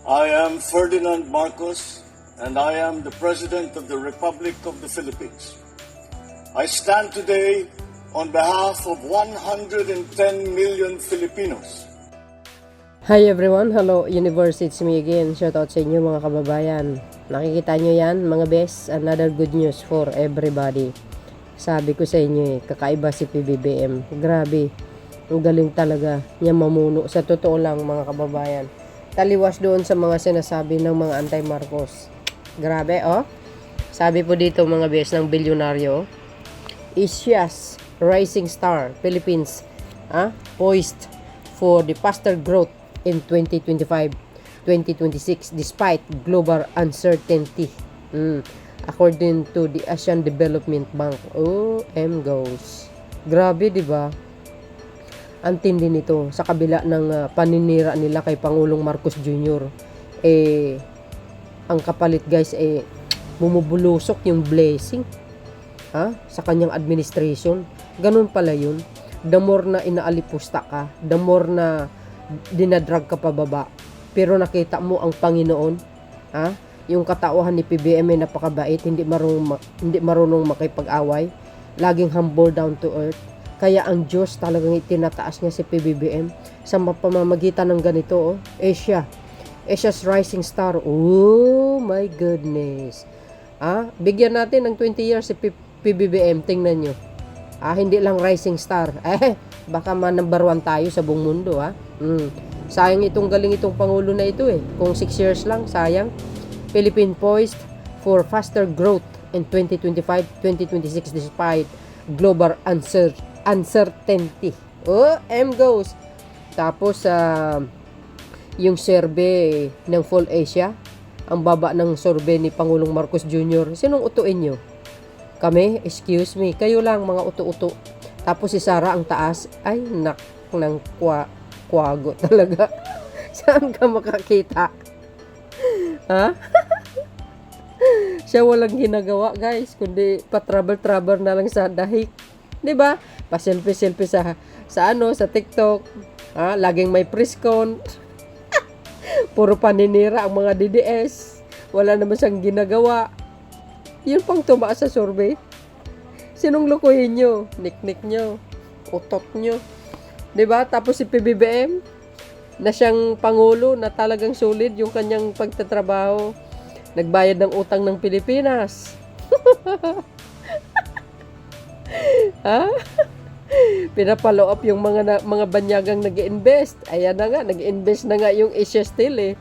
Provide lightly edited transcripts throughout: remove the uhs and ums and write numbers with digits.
I am Ferdinand Marcos, and I am the President of the Republic of the Philippines. I stand today on behalf of 110 million Filipinos. Hi everyone, hello universe, it's me again. Shoutout sa inyo mga kababayan. Nakikita nyo yan mga best, another good news for everybody. Sabi ko sa inyo kakaiba si PBBM. Grabe, ang galing talaga niya mamuno. Sa totoo lang mga kababayan, taliwas doon sa mga sinasabi ng mga anti-Marcos. Grabe sabi po dito mga best ng bilyonaryo, Asia's rising star, Philippines poised for the faster growth in 2025-2026 despite global uncertainty, according to the Asian Development Bank. Goes. Grabe, di ba? Ang tindi nito sa kabila ng paninira nila kay Pangulong Marcos Jr. Ang kapalit guys bumubulusok yung blessing sa kanyang administration. Ganun pala yun. The more na inaalipusta ka, the more na dinadrag ka pababa, pero nakita mo ang Panginoon, yung katauhan ni PBM ay napakabait, hindi marunong makipag-away, laging humble, down to earth. Kaya ang Diyos talagang itinataas niya si PBBM sa pamamagitan ng ganito. Asia's rising star. Oh my goodness. Bigyan natin ng 20 years si PBBM. Tingnan nyo. Hindi lang rising star. Baka number 1 tayo sa buong mundo. Sayang galing itong Pangulo na ito Kung 6 years lang, sayang. Philippine poised for faster growth in 2025-2026 despite global uncertainty. Goes. Tapos yung survey ng Full Asia, ang baba ng survey ni Pangulong Marcos Jr. Sinong utuin nyo? Kami? Excuse me. Kayo lang mga uto-uto. Tapos si Sara ang taas. Ay, ng kwago talaga. Saan ka makakita? Siya walang ginagawa guys, kundi pa-travel na lang sa dahig. 'Di ba? Pa-selfie sa TikTok. Laging may presscon. Puro paninira ang mga DDS. Wala naman siyang ginagawa. Yun pang tumaas sa survey. Sinong lukuhin nyo? Niknik nyo. Utot nyo. 'Di ba? Tapos si PBBM na siyang pangulo na talagang solid yung kanyang pagtatrabaho. Nagbayad ng utang ng Pilipinas. Pinapalo up yung mga banyagang nag-invest. Ayan na nga, nag-invest na nga yung Asia Steel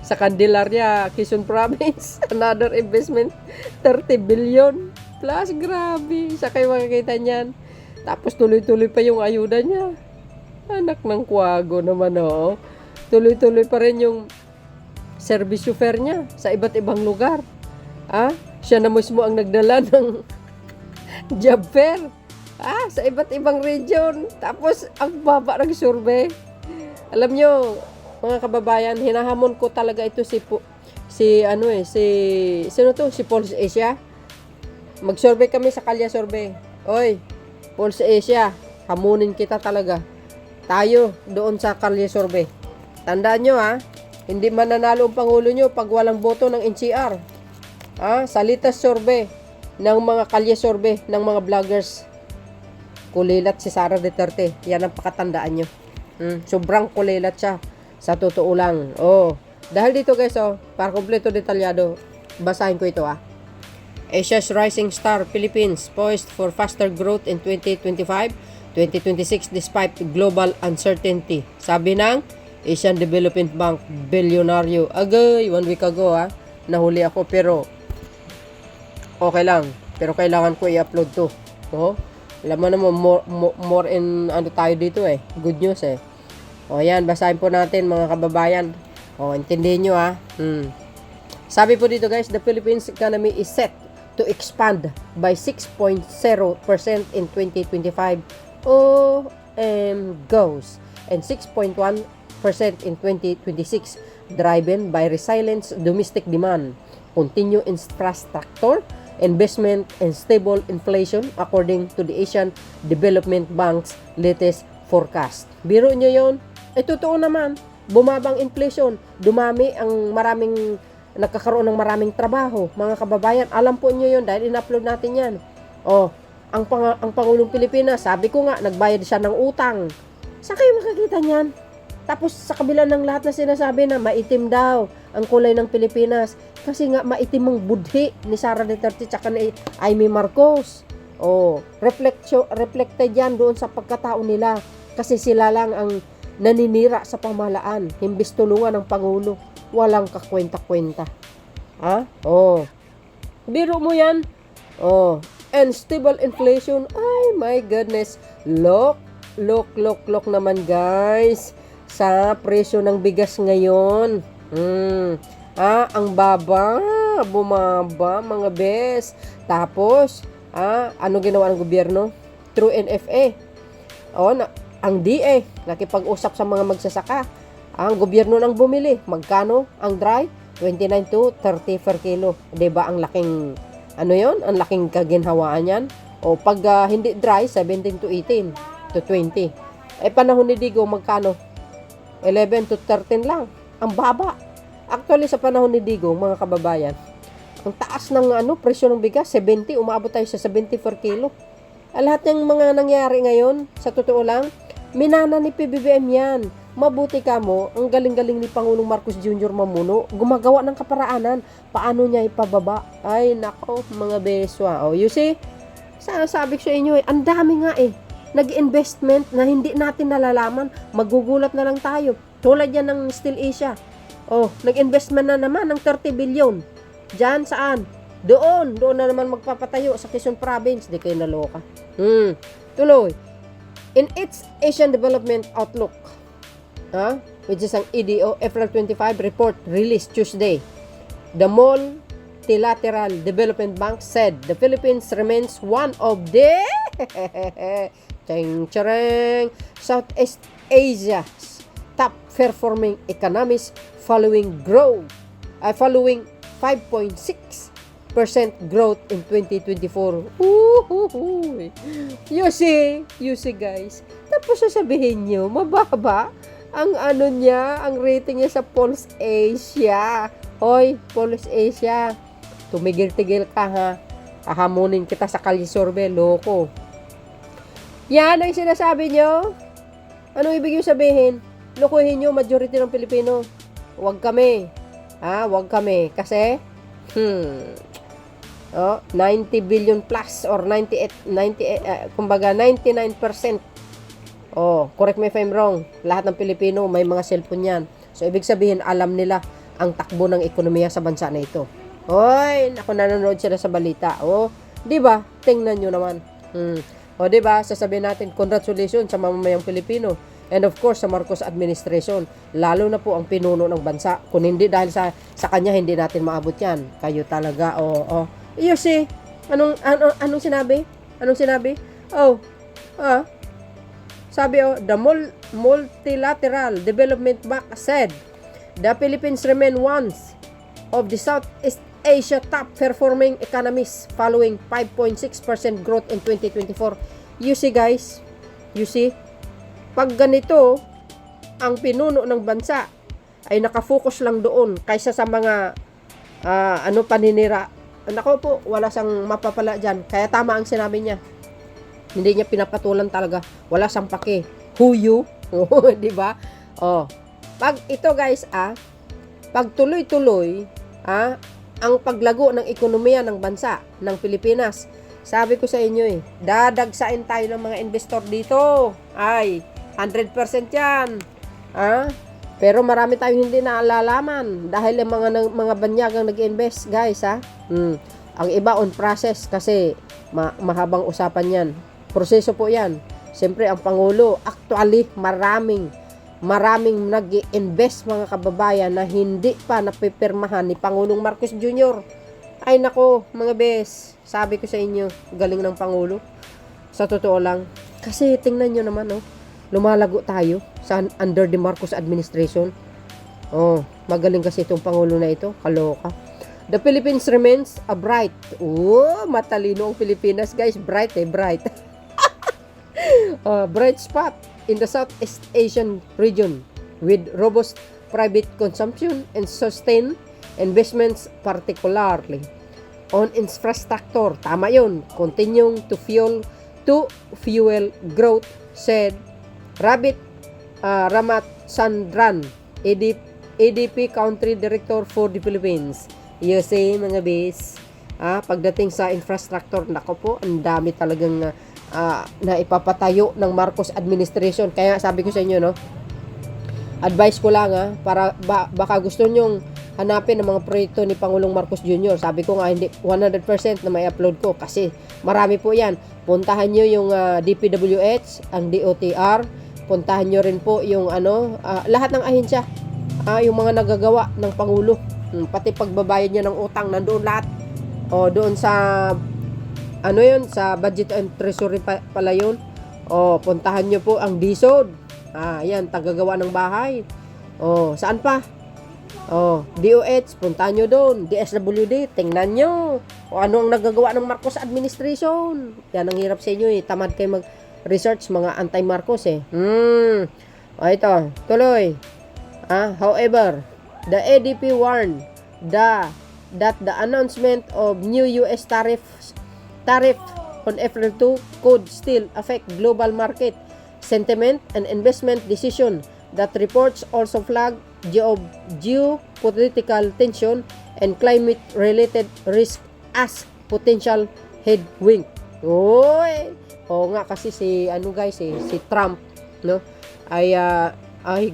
sa Candelaria, Quezon Province. Another investment, 30 billion plus. Grabe. Sa kayo makikita niyan. Tapos tuloy-tuloy pa yung ayuda niya. Anak ng kwago naman Tuloy-tuloy pa rin yung service chauffeur niya sa iba't ibang lugar. Siya na mismo ang nagdala ng job fair. Sa iba't ibang region. Tapos ang baba ng survey. Alam nyo, mga kababayan, hinahamon ko talaga ito si Pulse Asia. Mag-survey kami sa Kalya Survey. Oy, Pulse Asia, hamunin kita talaga. Tayo doon sa Kalya Survey. Tandaan nyo hindi mananalo ang Pangulo nyo pag walang boto ng NCR. Salitas survey ng mga Kalye survey ng mga vloggers. Kulilat si Sara Duterte. Yan ang pakatandaan nyo. Sobrang kulilat siya. Sa totoo lang. Dahil dito guys, para kompleto detalyado, basahin ko ito Asia's rising star, Philippines, poised for faster growth in 2025-2026 despite global uncertainty. Sabi ng Asian Development Bank bilyonaryo. 1 week ago nahuli ako, pero okay lang. Pero kailangan ko i-upload to. Alam mo naman, more in tayo dito good news yan, basahin po natin mga kababayan. Intindihin nyo Sabi po dito guys, the Philippines economy is set to expand by 6.0% in 2025. Goes. And 6.1% in 2026, driven by resilient domestic demand, continued infrastructure investment, and stable inflation according to the Asian Development Bank's latest forecast. Biro nyo yun? Totoo naman. bumabang inflation, dumami ang nagkakaroon ng maraming trabaho. Mga kababayan, alam po niyo yun dahil in-upload natin yan. Oh, ang Pangulong Pilipinas, sabi ko nga, nagbayad siya ng utang. Saan kayo makakita niyan? Tapos sa kabila ng lahat na sinasabi na maitim daw ang kulay ng Pilipinas. Kasi nga maitim ang budhi ni Sara Duterte at ni Amy Marcos. Oh, reflected yan doon sa pagkatao nila. Kasi sila lang ang naninira sa pamahalaan. Himbis tulungan ng Pangulo. Walang kakwenta-kwenta. Ha? Oh. Biro mo yan? Oh. And stable inflation. Ay, my goodness. Look naman, guys. Sa presyo ng bigas ngayon. Ang bumaba, mga bes. Tapos, ano ginawa ng gobyerno? Through NFA. Ang DA, nakipag-usap sa mga magsasaka. Ang gobyerno nang bumili. Magkano? Ang dry? 29 to 30 per kilo. 'Di ba ang laking, ang laking kaginhawaan yan? O pag hindi dry, 17 to 18 to 20. Panahon ni Digo, magkano? 11 to 13 lang. Ang baba. Actually, sa panahon ni Digo, mga kababayan, ang taas ng presyo ng bigas, 70, umabot tayo sa 70 per kilo. Lahat ng mga nangyari ngayon, sa totoo lang, minana ni PBBM yan. Mabuti ka mo, ang galing-galing ni Pangulong Marcos Jr. mamuno, gumagawa ng kaparaanan. Paano niya ipababa? Ay, nako, mga beswa. You see? Sabi ko sa inyo, ang dami nga nag-investment na hindi natin nalalaman. Magugulat na lang tayo. Tulad yan ng Steel Asia. Nag-investment na naman ng 30 billion. Diyan, saan? Doon na naman magpapatayo sa Quezon Province. Di kayo naloka. Tuloy. In its Asian Development Outlook, which is ang EDO April 25 report released Tuesday, the Multilateral Development Bank said the Philippines remains one of the Southeast Asia's top performing economies following 5.6% growth in 2024. You see guys. Tapos sasabihin nyo, mababa ang ang rating niya sa Pulse Asia. Hoy, Pulse Asia, tumigil-tigil ka ha. Hahamunin kita sa Kalye Survey, loko. Yan ang sinasabi nyo. Anong ibig yung sabihin? Lokohin nyo majority ng Pilipino. Huwag kami. Huwag kami. Kasi, 90 billion plus or 99%. Correct me if I'm wrong. Lahat ng Pilipino may mga cellphone yan. So, ibig sabihin, alam nila ang takbo ng ekonomiya sa bansa na ito. Hoy, nanonood sila sa balita. Di ba? Tingnan nyo naman. Di ba? Sasabihin natin, congratulations sa mamamayang Pilipino. And of course, sa Marcos administration. Lalo na po ang pinuno ng bansa. Kung hindi dahil sa kanya, hindi natin maabot yan. Kayo talaga, You see? Anong sinabi? Sabi, the Multilateral Development Bank said, the Philippines remain one of the Southeast Asia top performing economies following 5.6% growth in 2024. You see guys? You see? Pag ganito, ang pinuno ng bansa ay nakafocus lang doon kaysa sa mga paninira. Nako po, wala siyang mapapala dyan. Kaya tama ang sinabi niya. Hindi niya pinapatulan talaga. Wala siyang pake. Who you? Di ba? Pag ito guys, pag tuloy-tuloy, ang paglago ng ekonomiya ng bansa, ng Pilipinas, sabi ko sa inyo dadagsain tayo ng mga investor dito. Ay, 100% yan. Pero marami tayong hindi naalalaman dahil ang mga banyagang nag-invest, guys, Ang iba on process kasi mahabang usapan yan. Proseso po yan. Siyempre, ang Pangulo, actually, maraming nag-invest mga kababayan na hindi pa napipirmahan ni Pangulong Marcos Jr. Ay nako, mga bes, sabi ko sa inyo, galing ng Pangulo. Sa totoo lang. Kasi tingnan nyo naman, lumalago tayo sa under the Marcos administration. Magaling kasi itong Pangulo na ito. Kaloka. The Philippines remains a bright. Matalino ang Pilipinas, guys. Bright. Bright spot in the Southeast Asian region. with robust private consumption and sustained investments, particularly on infrastructure. Tama yun. Continuing to fuel growth, said Ramatchandran, ADP Country Director for the Philippines. You see, mga bis, pagdating sa infrastructure, nako po, ang dami talagang na ipapatayo ng Marcos administration. Kaya sabi ko sa inyo, no, advice ko lang, para baka gusto nyong hanapin ang mga proyekto ni Pangulong Marcos Jr. Sabi ko nga, hindi 100% na may upload ko kasi marami po yan. Puntahan nyo yung DPWH, ang DOTR, puntahan nyo rin po yung lahat ng ahensya, yung mga nagagawa ng Pangulo, pati pagbabayad niya ng utang, nandoon lahat. O doon sa sa budget and treasury pala yun. O puntahan nyo po ang DSOD. Yan, tagagawa ng bahay. O saan pa? DOH, puntahan nyo doon. DSWD, tingnan nyo o ano ang nagagawa ng Marcos administration. Yan ang hirap sa inyo tamad kayo mag-research mga anti-Marcos ito, tuloy. However, the ADP warned that the announcement of new US tariff on April 2 could still affect global market sentiment and investment decision. That reports also flag geopolitical tension and climate-related risk as potential headwind. Nga kasi si Trump, no? Ay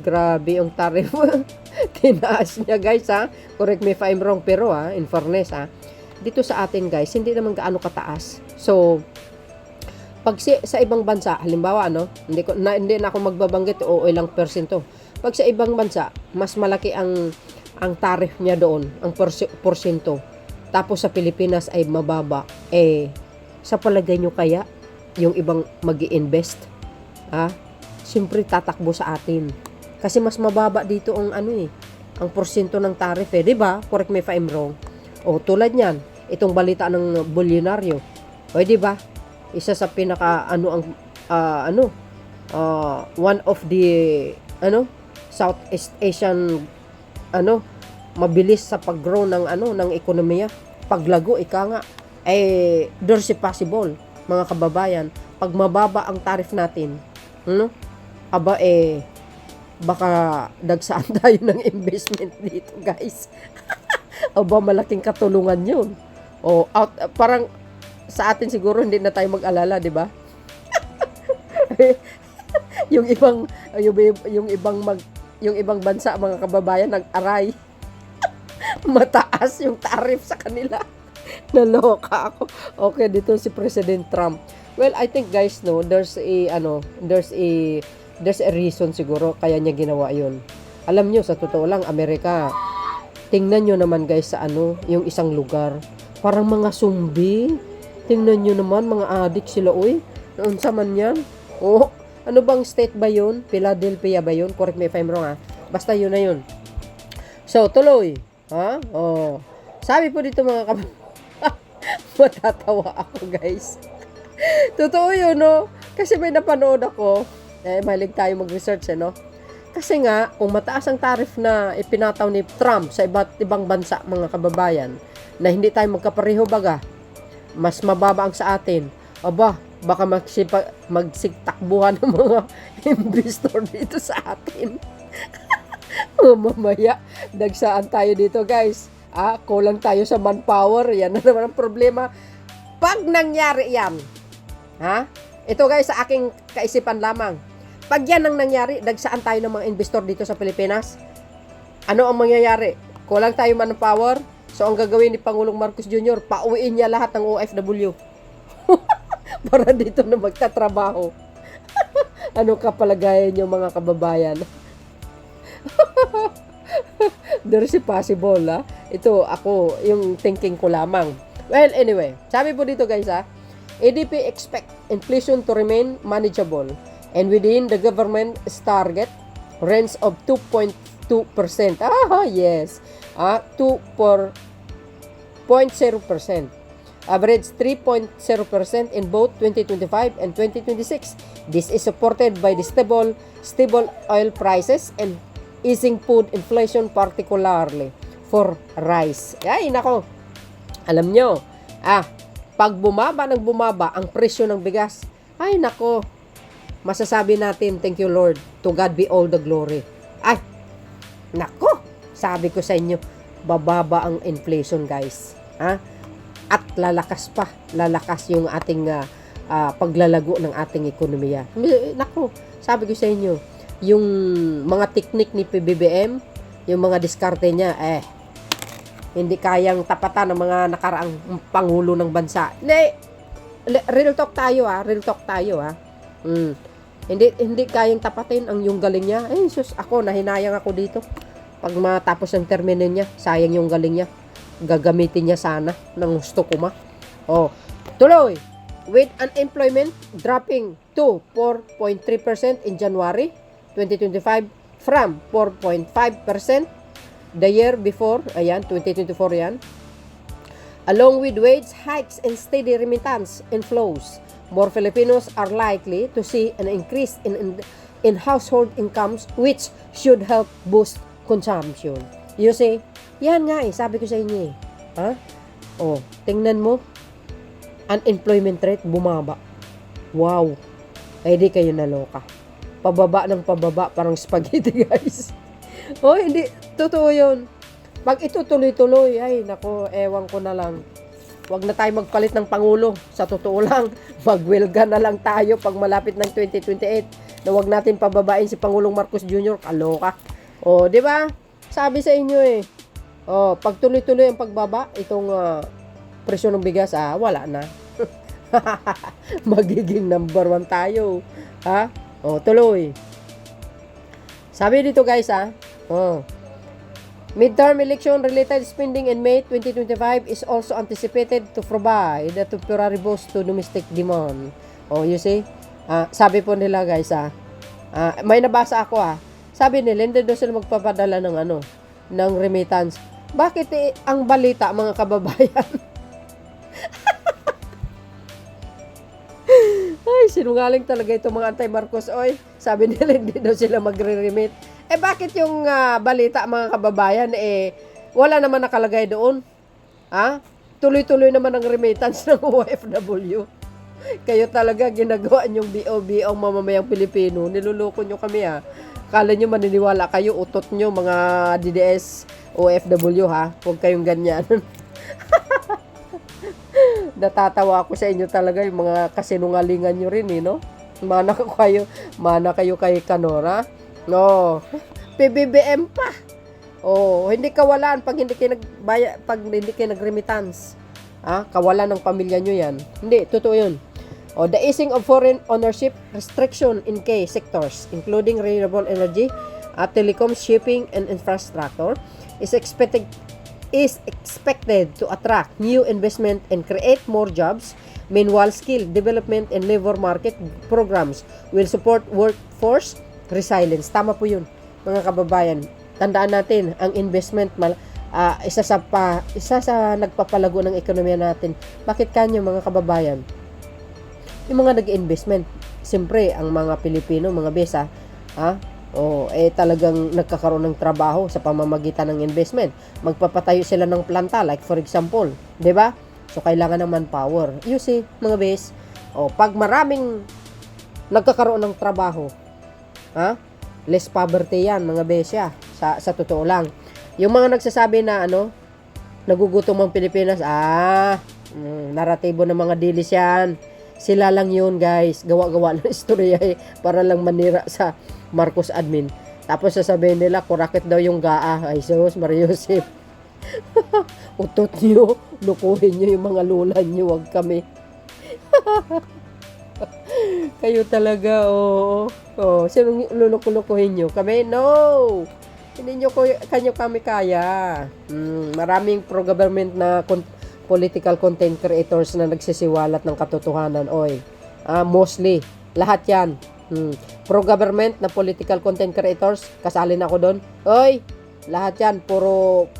grabe yung tariff. Tinaas niya, guys, Correct me if I'm wrong, pero in fairness, dito sa atin, guys, hindi naman gaano kataas. So, pag sa ibang bansa, halimbawa, hindi na ako magbabanggit o ilang persento. Pag sa ibang bansa, mas malaki ang tariff niya doon, ang porsyento. Tapos sa Pilipinas ay mababa. Sa palagay nyo kaya, yung ibang mag-i-invest, siyempre tatakbo sa atin. Kasi mas mababa dito ang ang porsyento ng tariff, di ba? Correct me if I'm wrong. Tulad niyan, itong balita ng bulyonaryo. Di ba? Isa sa pinaka one of the Southeast Asian mabilis sa pag-grow ng ng ekonomiya, paglago there's a possible, mga kababayan, pag mababa ang tariff natin, baka dagsaan tayo ng investment dito, guys. Malaking katulungan yun. Parang sa atin siguro hindi na tayo mag-alala, di ba? yung ibang bansa, mga kababayan, nag-aray. Mataas yung tariff sa kanila. Naloka ako. Okay, dito si President Trump. Well, I think, guys, there's a reason siguro kaya niya ginawa yun. Alam nyo, sa totoo lang, Amerika, tingnan nyo naman, guys, sa yung isang lugar, parang mga zombie. Tingnan nyo naman, mga addict sila, noon sa man yan. Ano bang state ba yun? Philadelphia ba yun? Correct me if I'm wrong, basta yun na yun. So, tuloy. Sabi po dito, mga matatawa ako, guys. Totoo yun, kasi may napanood ako. Mahilig tayo mag-research, Kasi nga, kung mataas ang tariff na ipinataw ni Trump sa iba't ibang bansa, mga kababayan, na hindi tayo magkapareho baga, mas mababa ang sa atin, baka magsigtakbuhan ng mga investor dito sa atin. Mamaya, dagsaan tayo dito, guys. Kulang tayo sa manpower. Yan na naman ang problema. Pag nangyari yan, ito, guys, sa aking kaisipan lamang. Pag yan ang nangyari, dagsaan tayo ng mga investor dito sa Pilipinas. Ano ang mangyayari? Kulang tayo manpower. So, ang gagawin ni Pangulong Marcos Jr., pauwiin niya lahat ng OFW. Para dito na magtatrabaho. Ano kapalagayan niyo, mga kababayan? There's a possible, Ito, yung thinking ko lamang. Well, anyway, sabi po dito, guys, ADP expect inflation to remain manageable and within the government's target range of 2.2%. Yes. 2.0%. Average 3.0% in both 2025 and 2026. This is supported by the stable oil prices and easing food inflation particularly for rice. Ay, nako. Alam nyo, pag bumaba ang presyo ng bigas, ay, nako, masasabi natin, thank you Lord, to God be all the glory. Ay, nako, sabi ko sa inyo, bababa ang inflation, guys. At lalakas yung ating paglalago ng ating ekonomiya. Nako, sabi ko sa inyo, yung mga teknik ni PBBM, yung mga diskarte niya, hindi kayang tapatan ng mga nakaraang pangulo ng bansa. Real talk tayo. Hindi kayang tapatin ang yung galing niya. Sus, ako, nahinayang ako dito. Pag matapos ang termino niya, sayang yung galing niya. Gagamitin niya sana ng gusto ko tuloy. With unemployment dropping to 4.3% in January 2025 from 4.5% the year before, 2024 yan. Along with wage hikes and steady remittance inflows, more Filipinos are likely to see an increase in household incomes which should help boost consumption. You see, yan nga sabi ko sa inyo tingnan mo, unemployment rate bumaba. Wow, di kayo naloka. Pababa ng pababa, parang spaghetti, guys. Hindi, totoo yun. Pag ito tuloy-tuloy, ay, nako, ewan ko na lang. Huwag na tayo magpalit ng Pangulo. Sa totoo lang, magwelga na lang tayo pag malapit ng 2028 na huwag natin pababain si Pangulong Marcos Jr. Kaloka. Di ba? Sabi sa inyo pag tuloy-tuloy ang pagbaba, itong presyo ng bigas, wala na. Magiging number 1 tayo. Tuloy. Sabi dito, guys, midterm election-related spending in May 2025 is also anticipated to provide a temporary boost to domestic demand. You see? Sabi po nila, guys, may nabasa ako, sabi nila, hindi daw sila magpapadala ng remittance. Bakit ang balita, mga kababayan? Ay, sinungaling talaga itong mga anti-Marcos. Sabi nila, hindi daw sila magre-remit. Bakit yung balita, mga kababayan, wala naman nakalagay doon? Tuloy-tuloy naman ang remittance ng OFW. Kayo talaga ginagawa nyong BOB ang mamamayang Pilipino. Niluloko nyo kami, Kala nyo maniniwala kayo, utot nyo, mga DDS, OFW, Huwag kayong ganyan. Natatawa ako sa inyo talaga, yung mga kasinungalingan nyo rin, no? Mana kayo kay Canora. No. PBBM pa. Hindi kawalan pag hindi kayo nag-remittance. Kawalan ng pamilya nyo yan. Hindi, totoo yun. The easing of foreign ownership restriction in key sectors, including renewable energy, telecom, shipping, and infrastructure, is expected to attract new investment and create more jobs. Meanwhile, skill development and labor market programs will support workforce resilience. Tama po yun, mga kababayan. Tandaan natin, ang investment, isa sa nagpapalago ng ekonomiya natin. Bakit kanyo, mga kababayan? Yung mga nag-investment, siyempre, ang mga Pilipino, mga besa, talagang nagkakaroon ng trabaho sa pamamagitan ng investment. Magpapatayo sila ng planta, like for example, di ba? So, kailangan ng manpower. You see, mga bes, pag maraming nagkakaroon ng trabaho, less poverty yan, mga besya, sa totoo lang. Yung mga nagsasabi na, nagugutom ang Pilipinas, naratibo ng mga dilis yan. Sila lang yun, guys. Gawa-gawa ng istorya para lang manira sa Marcos admin. Tapos sasabihin nila, kurakit daw yung GAA. Ay, sus, Mariusip. Utot nyo, lukuhin nyo yung mga lula nyo, wag kami. Kayo talaga, Sino lulukuhin nyo? Kami? No! Hindi nyo kami kaya. Maraming pro-government na political content creators na nagsisiwalat ng katotohanan. Mostly, lahat yan. Pro-government na political content creators, kasali na ako doon. Lahat yan, puro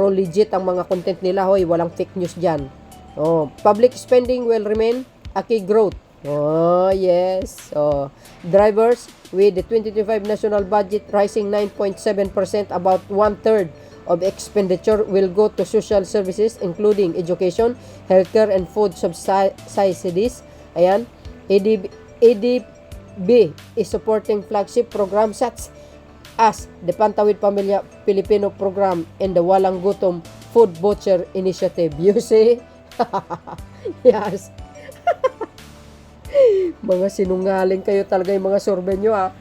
legit ang mga content nila. Walang fake news dyan. Public spending will remain a key growth Oh, yes. Oh, drivers with the 2025 national budget rising 9.7%, about one-third of expenditure will go to social services including education, healthcare, and food subsidies. Ayan. ADB is supporting flagship programs such as the Pantawid Pamilya Pilipino program and the Walang Gutom Food Voucher Initiative. You see? Yes. Mga sinungaling kayo talaga yung mga survey nyo, ah.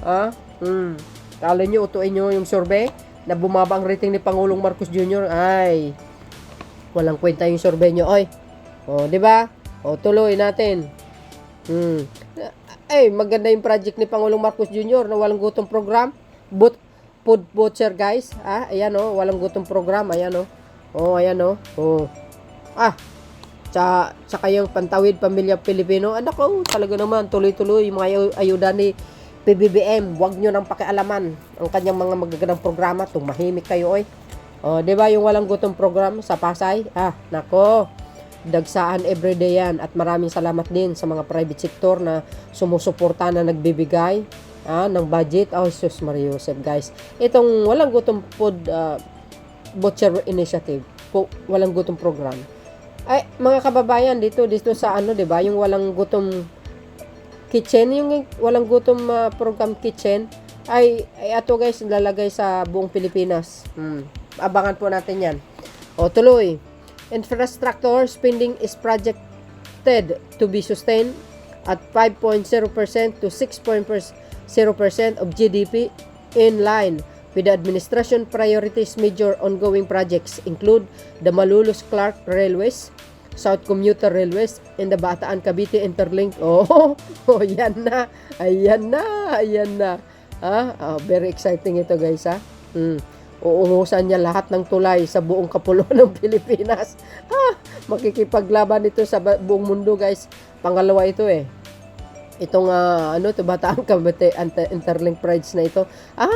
Ah? Kala nyo, utuin nyo yung survey na bumaba ang rating ni Pangulong Marcos Jr. Ay, walang kwenta yung survey nyo. Oy, o, di ba? O, tuloy natin. Ay, maganda yung project ni Pangulong Marcos Jr. na walang gutong program. Food voucher, guys. Ah, ayan, o, walang gutong program. Ayan, o. O, ayan, o. O. Ah, tsaka yung Pantawid Pamilya Pilipino, anak ko, talaga naman, tuloy-tuloy yung mga ayuda ni PBBM. Huwag nyo nang pakialaman ang kanyang mga magagandang programa. Tumahimik kayo, oy. O, di ba yung walang gutong program sa Pasay? Ah, nako, dagsaan everyday yan. At maraming salamat din sa mga private sector na sumusuporta na nagbibigay ng budget. Oh, Jesus Maria Joseph, guys. Itong walang gutong food voucher initiative, walang gutong program. Ay, mga kababayan, dito sa ano, 'di ba, yung walang gutom kitchen, yung walang gutom program kitchen, ay ato guys, lalagay sa buong Pilipinas. Abangan po natin 'yan. O, tuloy. Infrastructure spending is projected to be sustained at 5.0% to 6.0% of GDP, in line with the administration priorities. Major ongoing projects include the Malolos-Clark Railways, South Commuter Railways, and the Bataan-Cavite Interlink. Oh, yan na. Ayan na. Very exciting ito, guys, ha. Uungusan niya lahat ng tulay sa buong kapuluan ng Pilipinas. Makikipaglaban ito sa buong mundo, guys. Pangalawa ito, eh. Itong Bataan-Cavite Interlink Bridge na ito.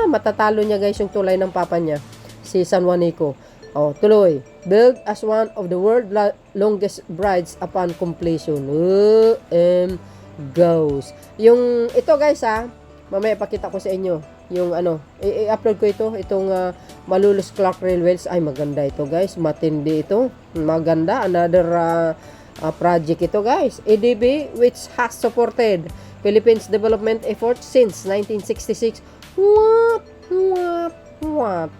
Matatalo niya, guys, yung tulay ng papa niya, si San Juanico. Oh, tuloy. Built as one of the world longest bridges upon completion. Goes. Yung ito, guys, mamaya pakita ko sa inyo yung i-upload ko itong Malolos-Clark Railways. Ay, maganda ito, guys. Matindi ito. Maganda. Another project ito, guys. ADB, which has supported Philippines development efforts since 1966. What?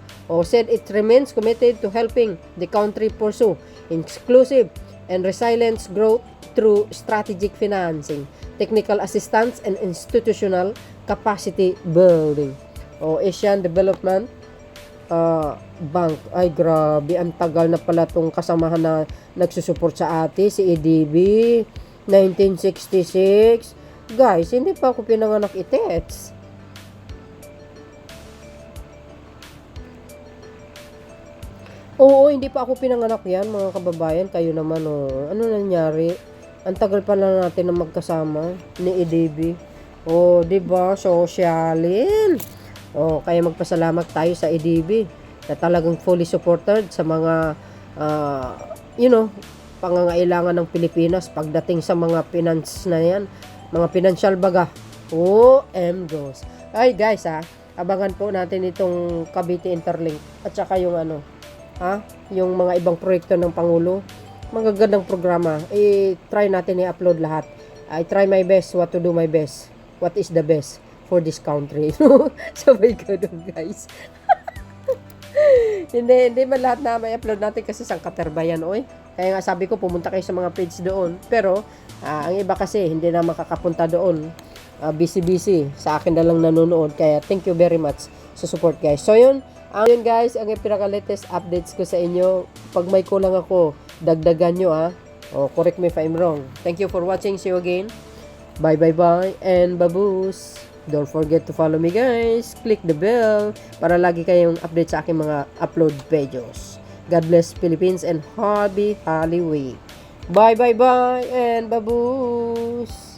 Said it remains committed to helping the country pursue inclusive and resilience growth through strategic financing, technical assistance, and institutional capacity building. Asian Development Bank. Ay, grabe, ang tagal na pala itong kasamahan na nagsusupport sa ate, si ADB. 1966. Guys, hindi pa ako pinanganak itets. Oo, hindi pa ako pinanganak yan, mga kababayan. Kayo naman, ano nangyari? Ang tagal pala natin na magkasama ni EDB. Diba? Sosyalin. Kaya magpasalamat tayo sa EDB na talagang fully supported sa mga, pangangailangan ng Pilipinas pagdating sa mga finance na yan. Mga financial baga. OMGs. Ay, guys, abangan po natin itong Cavite Interlink at saka yung yung mga ibang proyekto ng Pangulo. Magagandang programa. Try natin i-upload lahat. I try my best what to do my best. What is the best for this country? Sabay ka doon, guys. hindi man lahat na may upload natin kasi sangkaterba yan, oy. Kaya nga sabi ko, pumunta kayo sa mga page doon. Pero, ang iba kasi, hindi na makakapunta doon. Busy. Sa akin na lang nanonood. Kaya, thank you very much sa support, guys. So, yun guys, ang pinaka-latest updates ko sa inyo. Pag may kulang ako, dagdagan nyo, correct me if I'm wrong. Thank you for watching. See you again. Bye, and baboos. Don't forget to follow me, guys. Click the bell para lagi kayong update sa aking mga upload videos. God bless Philippines and happy Holy Week. Bye, and baboos.